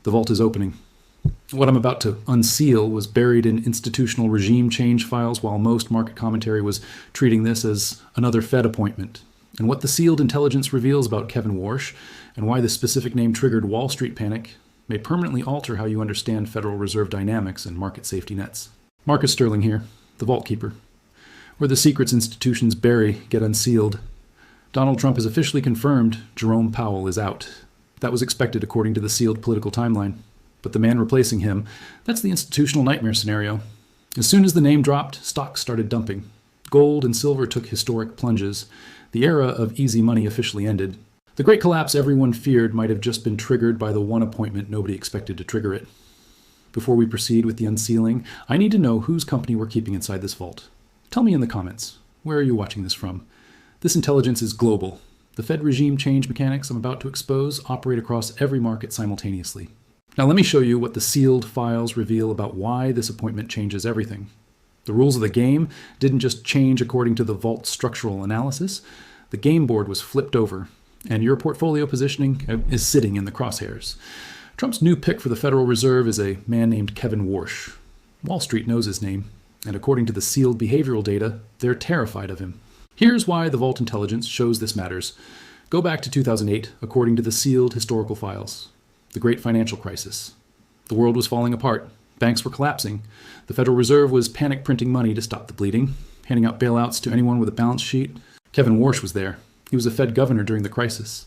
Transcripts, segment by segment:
The vault is opening. What I'm about to unseal was buried in institutional regime change files, while most market commentary was treating this as another Fed appointment. And what the sealed intelligence reveals about Kevin Warsh and why the specific name triggered Wall Street panic may permanently alter how you understand Federal Reserve dynamics and market safety nets. Marcus Sterling here, the Vault Keeper. Where the secrets institutions bury get unsealed. Donald Trump has officially confirmed Jerome Powell is out. That was expected according to the sealed political timeline. But the man replacing him, that's the institutional nightmare scenario. As soon as the name dropped, stocks started dumping. Gold and silver took historic plunges. The era of easy money officially ended. The great collapse everyone feared might have just been triggered by the one appointment nobody expected to trigger it. Before we proceed with the unsealing, I need to know whose company we're keeping inside this vault. Tell me in the comments. Where are you watching this from? This intelligence is global. The Fed regime change mechanics I'm about to expose operate across every market simultaneously. Now let me show you what the sealed files reveal about why this appointment changes everything. The rules of the game didn't just change according to the vault structural analysis. The game board was flipped over, and your portfolio positioning is sitting in the crosshairs. Trump's new pick for the Federal Reserve is a man named Kevin Warsh. Wall Street knows his name, and according to the sealed behavioral data, they're terrified of him. Here's why the Vault Intelligence shows this matters. Go back to 2008, according to the sealed historical files. The Great Financial Crisis. The world was falling apart. Banks were collapsing. The Federal Reserve was panic printing money to stop the bleeding, handing out bailouts to anyone with a balance sheet. Kevin Warsh was there. He was a Fed governor during the crisis.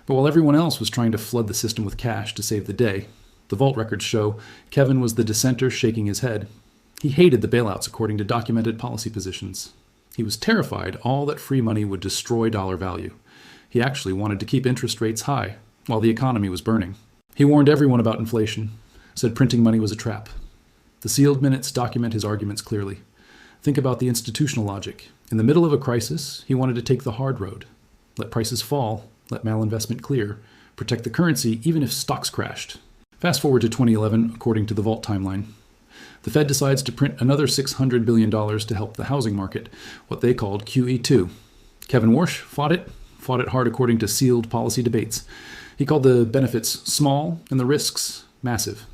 But while everyone else was trying to flood the system with cash to save the day, the vault records show Kevin was the dissenter shaking his head. He hated the bailouts according to documented policy positions. He was terrified all that free money would destroy dollar value. He actually wanted to keep interest rates high while the economy was burning. He warned everyone about inflation, said printing money was a trap. The sealed minutes document his arguments clearly. Think about the institutional logic. In the middle of a crisis, he wanted to take the hard road. Let prices fall, let malinvestment clear, protect the currency even if stocks crashed. Fast forward to 2011, according to the Vault timeline. The Fed decides to print another $600 billion to help the housing market, what they called QE2. Kevin Warsh fought it hard according to sealed policy debates. He called the benefits small and the risks massive.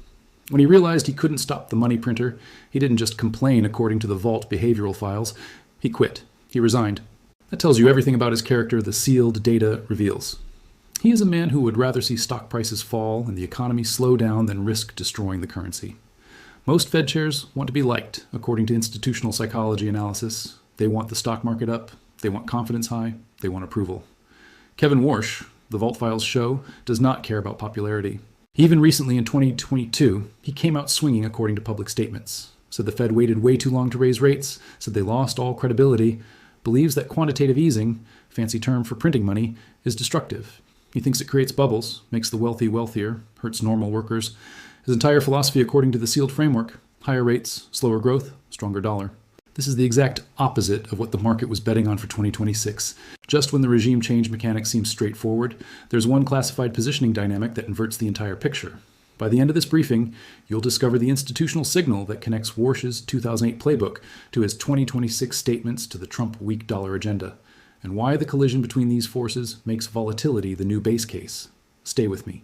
When he realized he couldn't stop the money printer, he didn't just complain according to the Vault behavioral files. He quit. He resigned. That tells you everything about his character the sealed data reveals. He is a man who would rather see stock prices fall and the economy slow down than risk destroying the currency. Most Fed chairs want to be liked, according to institutional psychology analysis. They want the stock market up. They want confidence high. They want approval. Kevin Warsh, the Vault files show, does not care about popularity. Even recently in 2022, he came out swinging according to public statements. Said the Fed waited way too long to raise rates, said they lost all credibility, believes that quantitative easing, fancy term for printing money, is destructive. He thinks it creates bubbles, makes the wealthy wealthier, hurts normal workers. His entire philosophy according to the sealed framework, higher rates, slower growth, stronger dollar. This is the exact opposite of what the market was betting on for 2026. Just when the regime change mechanics seem straightforward, there's one classified positioning dynamic that inverts the entire picture. By the end of this briefing, you'll discover the institutional signal that connects Warsh's 2008 playbook to his 2026 statements to the Trump weak dollar agenda, and why the collision between these forces makes volatility the new base case. Stay with me.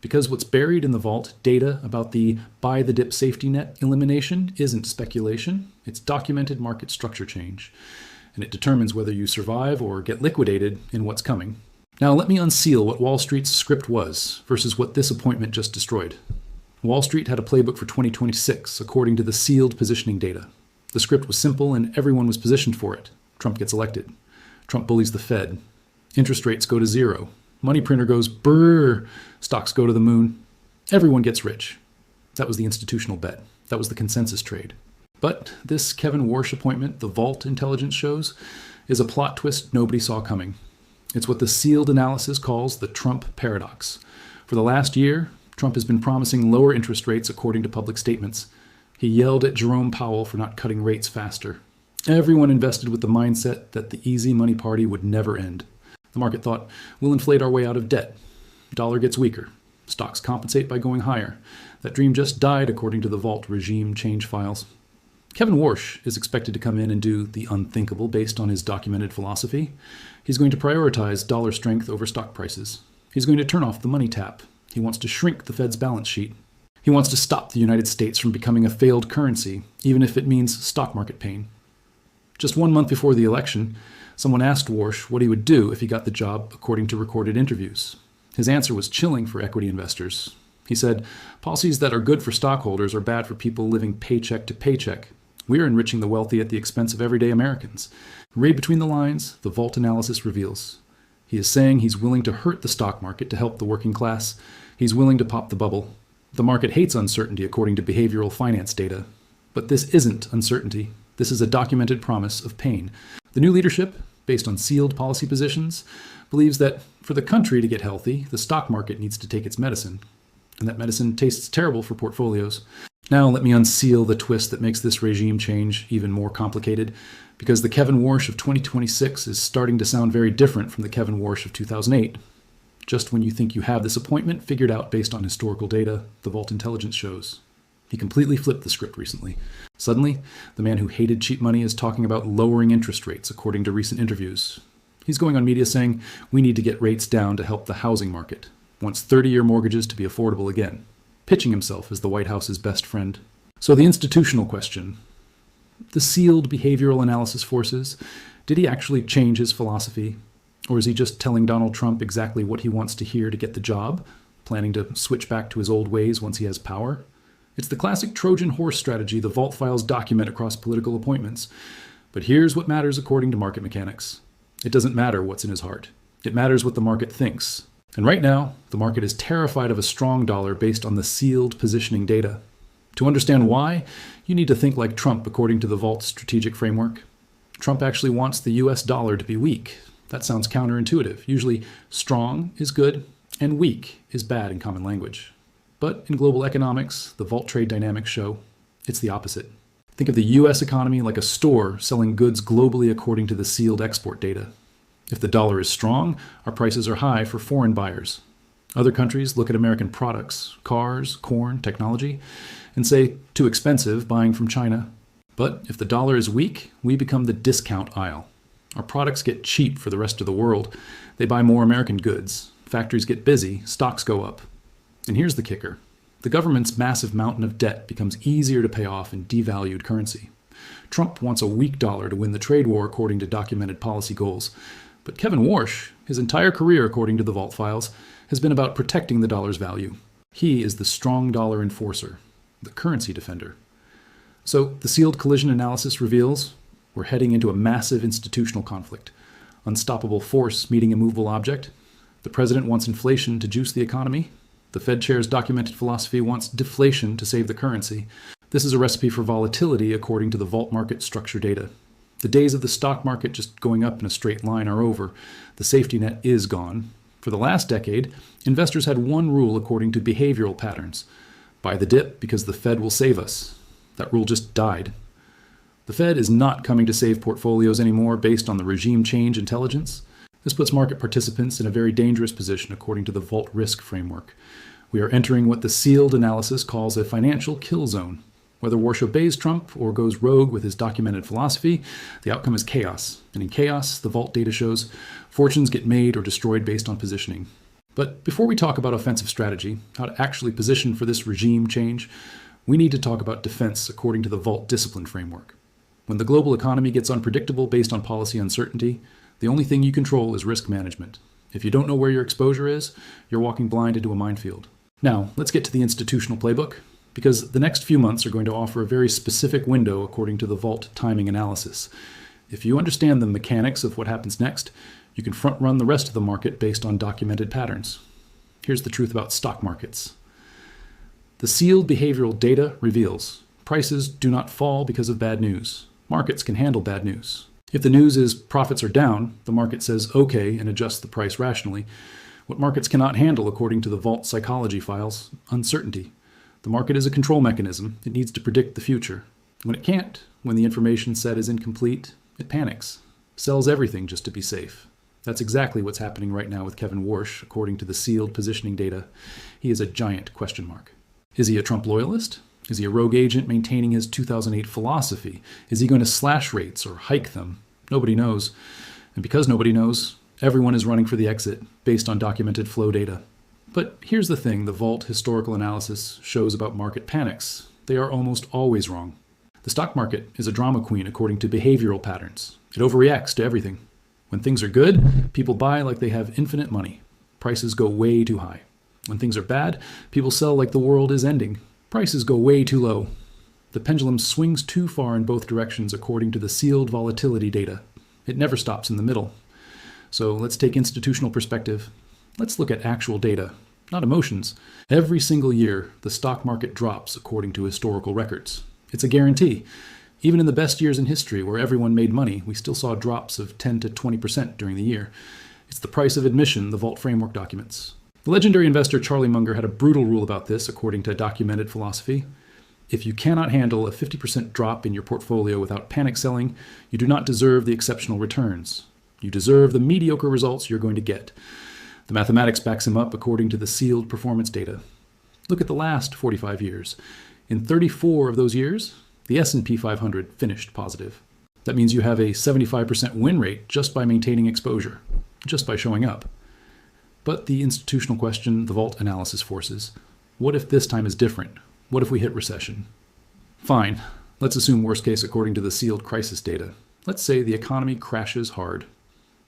Because what's buried in the vault data about the buy the dip safety net elimination isn't speculation, it's documented market structure change, and it determines whether you survive or get liquidated in what's coming. Now let me unseal what Wall Street's script was versus what this appointment just destroyed. Wall Street had a playbook for 2026 according to the sealed positioning data. The script was simple and everyone was positioned for it. Trump gets elected. Trump bullies the Fed. Interest rates go to zero. Money printer goes brrr. Stocks go to the moon. Everyone gets rich. That was the institutional bet. That was the consensus trade. But this Kevin Warsh appointment, the Vault Intelligence shows, is a plot twist nobody saw coming. It's what the sealed analysis calls the Trump paradox. For the last year, Trump has been promising lower interest rates according to public statements. He yelled at Jerome Powell for not cutting rates faster. Everyone invested with the mindset that the easy money party would never end. The market thought, we'll inflate our way out of debt. Dollar gets weaker. Stocks compensate by going higher. That dream just died according to the Vault regime change files. Kevin Warsh is expected to come in and do the unthinkable based on his documented philosophy. He's going to prioritize dollar strength over stock prices. He's going to turn off the money tap. He wants to shrink the Fed's balance sheet. He wants to stop the United States from becoming a failed currency, even if it means stock market pain. Just 1 month before the election, someone asked Warsh what he would do if he got the job according to recorded interviews. His answer was chilling for equity investors. He said, "Policies that are good for stockholders are bad for people living paycheck to paycheck. We are enriching the wealthy at the expense of everyday Americans." Read between the lines, the Vault analysis reveals. He is saying he's willing to hurt the stock market to help the working class. He's willing to pop the bubble. The market hates uncertainty according to behavioral finance data. But this isn't uncertainty. This is a documented promise of pain. The new leadership, based on sealed policy positions, believes that for the country to get healthy, the stock market needs to take its medicine. And that medicine tastes terrible for portfolios. Now let me unseal the twist that makes this regime change even more complicated, because the Kevin Warsh of 2026 is starting to sound very different from the Kevin Warsh of 2008. Just when you think you have this appointment figured out based on historical data, the Vault intelligence shows. He completely flipped the script recently. Suddenly, the man who hated cheap money is talking about lowering interest rates, according to recent interviews. He's going on media saying, we need to get rates down to help the housing market. Wants 30-year mortgages to be affordable again. Pitching himself as the White House's best friend. So the institutional question. The sealed behavioral analysis forces, did he actually change his philosophy? Or is he just telling Donald Trump exactly what he wants to hear to get the job, planning to switch back to his old ways once he has power? It's the classic Trojan horse strategy the Vault files document across political appointments. But here's what matters according to market mechanics. It doesn't matter what's in his heart. It matters what the market thinks. And right now, the market is terrified of a strong dollar based on the sealed positioning data. To understand why, you need to think like Trump according to the Vault strategic framework. Trump actually wants the US dollar to be weak. That sounds counterintuitive. Usually, strong is good and weak is bad in common language. But in global economics, the Vault trade dynamics show it's the opposite. Think of the US economy like a store selling goods globally according to the sealed export data. If the dollar is strong, our prices are high for foreign buyers. Other countries look at American products, cars, corn, technology, and say, too expensive, buying from China. But if the dollar is weak, we become the discount aisle. Our products get cheap for the rest of the world. They buy more American goods. Factories get busy. Stocks go up. And here's the kicker. The government's massive mountain of debt becomes easier to pay off in devalued currency. Trump wants a weak dollar to win the trade war according to documented policy goals. But Kevin Warsh, his entire career according to the Vault files, has been about protecting the dollar's value. He is the strong dollar enforcer, the currency defender. So the sealed collision analysis reveals we're heading into a massive institutional conflict. Unstoppable force meeting immovable object. The president wants inflation to juice the economy. The Fed chair's documented philosophy wants deflation to save the currency. This is a recipe for volatility according to the Vault market structure data. The days of the stock market just going up in a straight line are over. The safety net is gone. For the last decade, investors had one rule according to behavioral patterns. Buy the dip because the Fed will save us. That rule just died. The Fed is not coming to save portfolios anymore based on the regime change intelligence. This puts market participants in a very dangerous position according to the Vault risk framework. We are entering what the sealed analysis calls a financial kill zone. Whether Warsh obeys Trump or goes rogue with his documented philosophy, the outcome is chaos. And in chaos, the Vault data shows fortunes get made or destroyed based on positioning. But before we talk about offensive strategy, how to actually position for this regime change, we need to talk about defense according to the Vault discipline framework. When the global economy gets unpredictable based on policy uncertainty, the only thing you control is risk management. If you don't know where your exposure is, you're walking blind into a minefield. Now, let's get to the institutional playbook, because the next few months are going to offer a very specific window according to the Vault timing analysis. If you understand the mechanics of what happens next, you can front-run the rest of the market based on documented patterns. Here's the truth about stock markets. The sealed behavioral data reveals prices do not fall because of bad news. Markets can handle bad news. If the news is profits are down, the market says okay and adjusts the price rationally. What markets cannot handle, according to the Vault psychology files, uncertainty. The market is a control mechanism. It needs to predict the future. When it can't, when the information set is incomplete, it panics, sells everything just to be safe. That's exactly what's happening right now with Kevin Warsh, according to the sealed positioning data. He is a giant question mark. Is he a Trump loyalist? Is he a rogue agent maintaining his 2008 philosophy? Is he going to slash rates or hike them? Nobody knows. And because nobody knows, everyone is running for the exit based on documented flow data. But here's the thing the Vault historical analysis shows about market panics. They are almost always wrong. The stock market is a drama queen according to behavioral patterns. It overreacts to everything. When things are good, people buy like they have infinite money. Prices go way too high. When things are bad, people sell like the world is ending. Prices go way too low. The pendulum swings too far in both directions according to the sealed volatility data. It never stops in the middle. So let's take institutional perspective. Let's look at actual data, not emotions. Every single year, the stock market drops according to historical records. It's a guarantee. Even in the best years in history where everyone made money, we still saw drops of 10 to 20% during the year. It's the price of admission, the Vault framework documents. The legendary investor Charlie Munger had a brutal rule about this, according to documented philosophy. If you cannot handle a 50% drop in your portfolio without panic selling, you do not deserve the exceptional returns. You deserve the mediocre results you're going to get. The mathematics backs him up according to the sealed performance data. Look at the last 45 years. In 34 of those years, the S&P 500 finished positive. That means you have a 75% win rate just by maintaining exposure, just by showing up. But the institutional question the Vault analysis forces, what if this time is different? What if we hit recession? Fine, let's assume worst case according to the sealed crisis data. Let's say the economy crashes hard.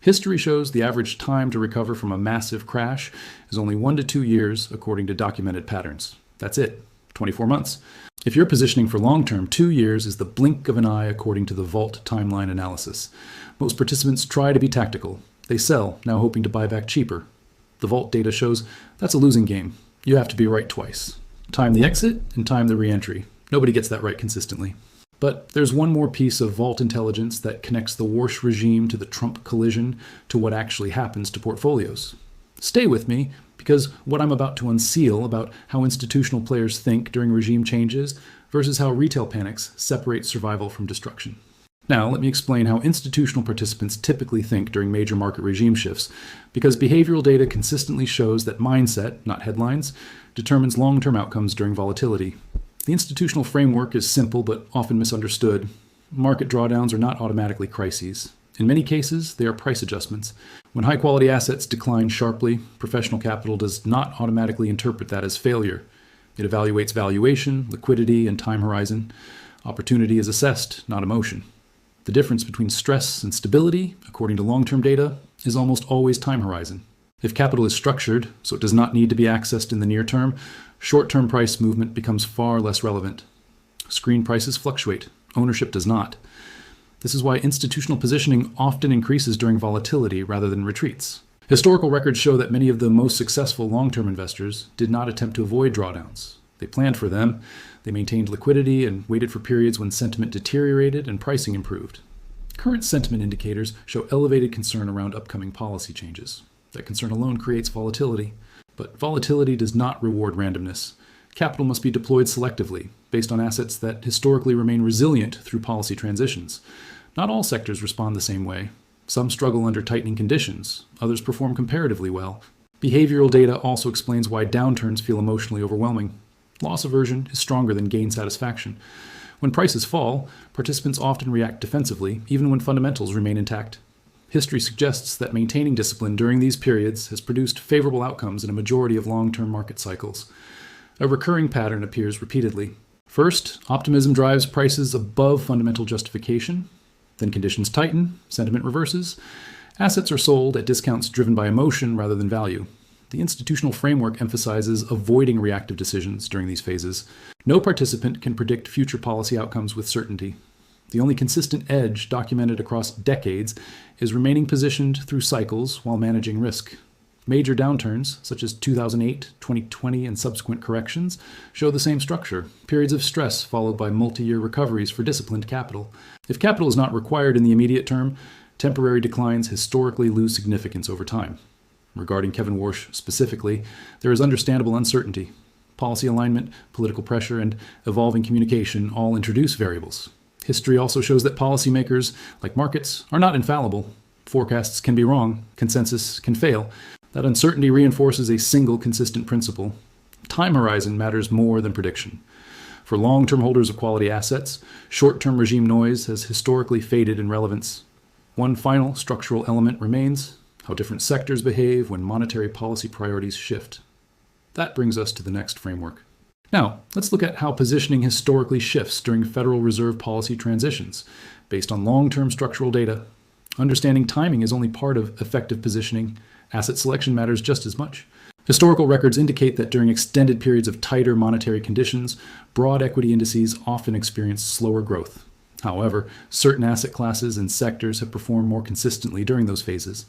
History shows the average time to recover from a massive crash is only 1 to 2 years according to documented patterns. That's it, 24 months. If you're positioning for long-term, 2 years is the blink of an eye according to the Vault timeline analysis. Most participants try to be tactical. They sell, now hoping to buy back cheaper. The Vault data shows that's a losing game. You have to be right twice. Time the exit and time the re-entry. Nobody gets that right consistently. But there's one more piece of Vault intelligence that connects the Warsh regime to the Trump collision to what actually happens to portfolios. Stay with me, because what I'm about to unseal about how institutional players think during regime changes versus how retail panics separate survival from destruction. Now, let me explain how institutional participants typically think during major market regime shifts, because behavioral data consistently shows that mindset, not headlines, determines long-term outcomes during volatility. The institutional framework is simple but often misunderstood. Market drawdowns are not automatically crises. In many cases, they are price adjustments. When high-quality assets decline sharply, professional capital does not automatically interpret that as failure. It evaluates valuation, liquidity, and time horizon. Opportunity is assessed, not emotion. The difference between stress and stability, according to long-term data, is almost always time horizon. If capital is structured, so it does not need to be accessed in the near term, short-term price movement becomes far less relevant. Screen prices fluctuate. Ownership does not. This is why institutional positioning often increases during volatility rather than retreats. Historical records show that many of the most successful long-term investors did not attempt to avoid drawdowns. They planned for them, they maintained liquidity, and waited for periods when sentiment deteriorated and pricing improved. Current sentiment indicators show elevated concern around upcoming policy changes. That concern alone creates volatility. But volatility does not reward randomness. Capital must be deployed selectively, based on assets that historically remain resilient through policy transitions. Not all sectors respond the same way. Some struggle under tightening conditions, others perform comparatively well. Behavioral data also explains why downturns feel emotionally overwhelming. Loss aversion is stronger than gain satisfaction. When prices fall, participants often react defensively, even when fundamentals remain intact. History suggests that maintaining discipline during these periods has produced favorable outcomes in a majority of long-term market cycles. A recurring pattern appears repeatedly. First, optimism drives prices above fundamental justification. Then conditions tighten, sentiment reverses. Assets are sold at discounts driven by emotion rather than value. The institutional framework emphasizes avoiding reactive decisions during these phases. No participant can predict future policy outcomes with certainty. The only consistent edge documented across decades is remaining positioned through cycles while managing risk. Major downturns, such as 2008, 2020, and subsequent corrections, show the same structure, periods of stress followed by multi-year recoveries for disciplined capital. If capital is not required in the immediate term, temporary declines historically lose significance over time. Regarding Kevin Warsh specifically, there is understandable uncertainty. Policy alignment, political pressure, and evolving communication all introduce variables. History also shows that policymakers, like markets, are not infallible. Forecasts can be wrong, consensus can fail. That uncertainty reinforces a single consistent principle. Time horizon matters more than prediction. For long-term holders of quality assets, short-term regime noise has historically faded in relevance. One final structural element remains: how different sectors behave when monetary policy priorities shift. That brings us to the next framework. Now, let's look at how positioning historically shifts during Federal Reserve policy transitions based on long-term structural data. Understanding timing is only part of effective positioning. Asset selection matters just as much. Historical records indicate that during extended periods of tighter monetary conditions, broad equity indices often experience slower growth. However, certain asset classes and sectors have performed more consistently during those phases.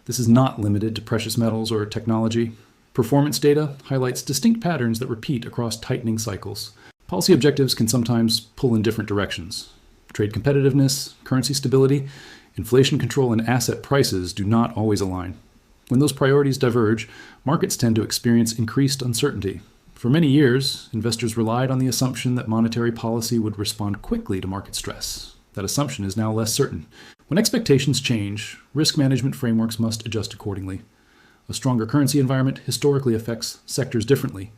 This is not limited to precious metals or technology. Performance data highlights distinct patterns that repeat across tightening cycles. Policy objectives can sometimes pull in different directions. Trade competitiveness, currency stability, inflation control, and asset prices do not always align. When those priorities diverge, markets tend to experience increased uncertainty. For many years, investors relied on the assumption that monetary policy would respond quickly to market stress. That assumption is now less certain. When expectations change, risk management frameworks must adjust accordingly. A stronger currency environment historically affects sectors differently.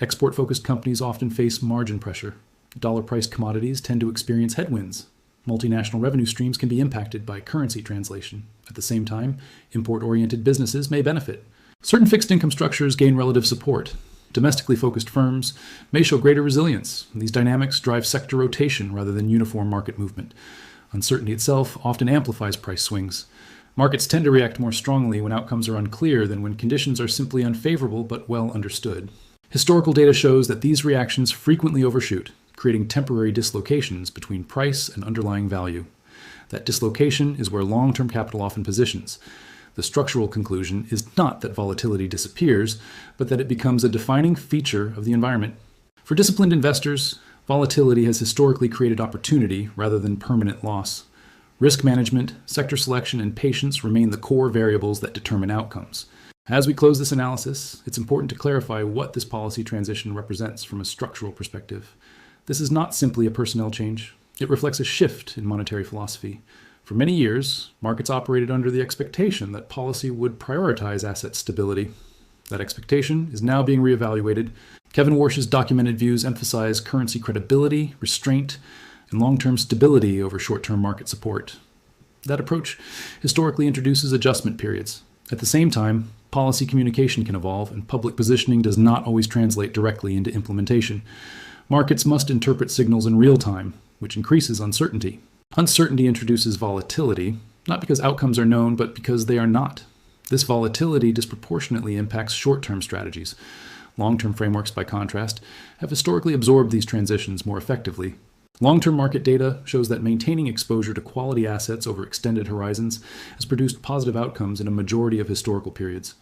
Export-focused companies often face margin pressure. Dollar-priced commodities tend to experience headwinds. Multinational revenue streams can be impacted by currency translation. At the same time, import-oriented businesses may benefit. Certain fixed income structures gain relative support. Domestically focused firms may show greater resilience. These dynamics drive sector rotation rather than uniform market movement. Uncertainty itself often amplifies price swings. Markets tend to react more strongly when outcomes are unclear than when conditions are simply unfavorable but well understood. Historical data shows that these reactions frequently overshoot, creating temporary dislocations between price and underlying value. That dislocation is where long-term capital often positions. The structural conclusion is not that volatility disappears, but that it becomes a defining feature of the environment. For disciplined investors, volatility has historically created opportunity rather than permanent loss. Risk management, sector selection, and patience remain the core variables that determine outcomes. As we close this analysis, it's important to clarify what this policy transition represents from a structural perspective. This is not simply a personnel change. It reflects a shift in monetary philosophy. For many years, markets operated under the expectation that policy would prioritize asset stability. That expectation is now being reevaluated. Kevin Warsh's documented views emphasize currency credibility, restraint, and long-term stability over short-term market support. That approach historically introduces adjustment periods. At the same time, policy communication can evolve, and public positioning does not always translate directly into implementation. Markets must interpret signals in real time, which increases uncertainty. Uncertainty introduces volatility, not because outcomes are known, but because they are not. This volatility disproportionately impacts short-term strategies. Long-term frameworks, by contrast, have historically absorbed these transitions more effectively. Long-term market data shows that maintaining exposure to quality assets over extended horizons has produced positive outcomes in a majority of historical periods.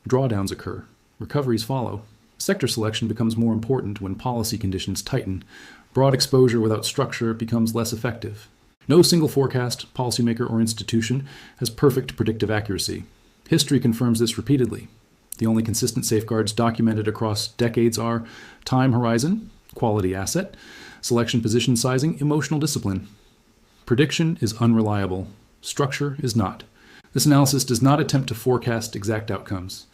Drawdowns occur. Recoveries follow. Sector selection becomes more important when policy conditions tighten. Broad exposure without structure becomes less effective. No single forecast, policymaker, or institution has perfect predictive accuracy. History confirms this repeatedly. The only consistent safeguards documented across decades are time horizon, quality asset, selection position sizing, emotional discipline. Prediction is unreliable. Structure is not. This analysis does not attempt to forecast exact outcomes.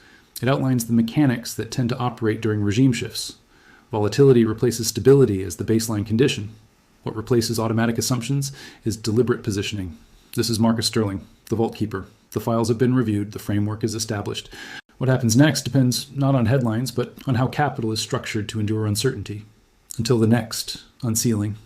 It outlines the mechanics that tend to operate during regime shifts. Volatility replaces stability as the baseline condition. What replaces automatic assumptions is deliberate positioning. This is Marcus Sterling, the Vault Keeper. The files have been reviewed, the framework is established. What happens next depends not on headlines, but on how capital is structured to endure uncertainty. Until the next unsealing.